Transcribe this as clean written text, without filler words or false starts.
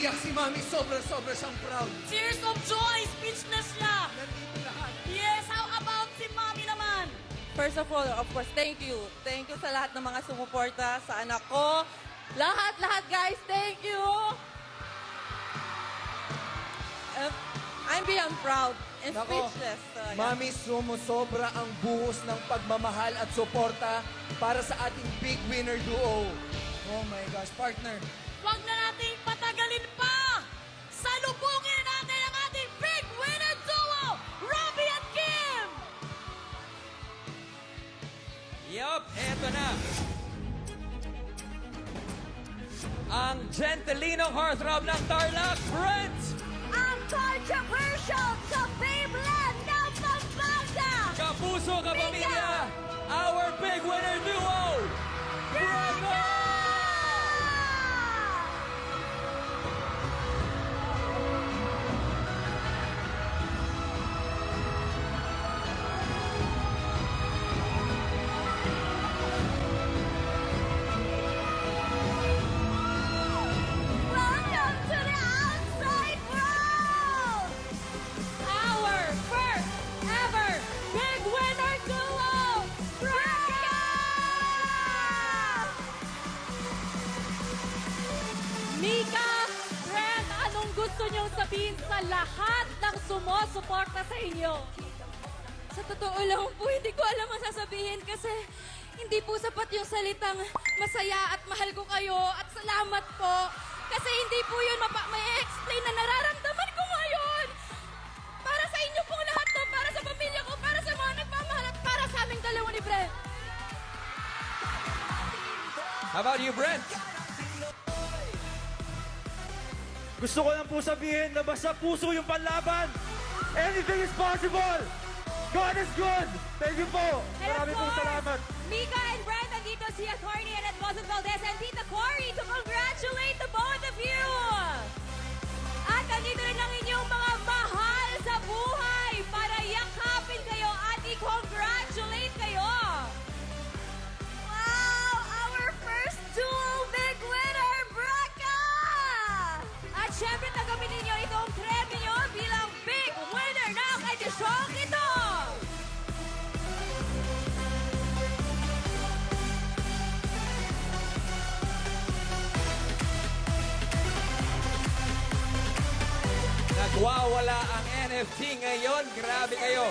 Umiiyak si Mami. Sobra-sobra siyang proud. Tears of joy! Speechless na! Nandito lahat. Yes, how about si Mami naman? First of all, of course, thank you. Thank you sa lahat ng mga sumuporta sa anak ko. Lahat, guys, thank you. I'm beyond proud and Nako, speechless. talaga. Mami, sumusobra ang buhos ng pagmamahal at suporta para sa ating big winner duo. Oh my gosh, partner. Huwag na nating patagalin pa! Salubungin natin ang ating big winner duo, Robbie at Kim! Yup, eto na. Ang gentelinong heartthrob ng Tarlac, Brent! Ang controversial sa Babeland ng Pampanga! Kapuso, kapamilya! Our big winner duo, Brenda! Welcome to the outside world! Our first ever big winner duo, Braga! Mika, Brent, anong gusto niyong sabihin sa lahat ng sumusuporta sa inyo? Sa totoo lang po, hindi ko alam ang sasabihin kasi hindi po sapat yung salitang masaya at mahal ko kayo at salamat po. Kasi hindi po yun may explain na nararamdaman ko ngayon. Para sa inyo pong lahat to, para sa pamilya ko, para sa mga nagmamahal at para sa aming dalawa ni Brent. How about you, Brent? Gusto ko lang po sabihin na basta puso yung panlaban. Anything is possible. God is good. Thank you po. Marami pong salamat. Mika and Brent, nandito si Atty. Annette Bozon Valdez and Tita Cory to congratulate the both of you! At nandito rin ang inyong mga mahal sa buhay para yakapin kayo at i-congratulate kayo! Wow! Our first dual big winner, Braca! At syempre, tagamin ninyo itong premyo bilang big winner ng edisyong ito! Nagwawala ang NFT ngayon. Grabe kayo.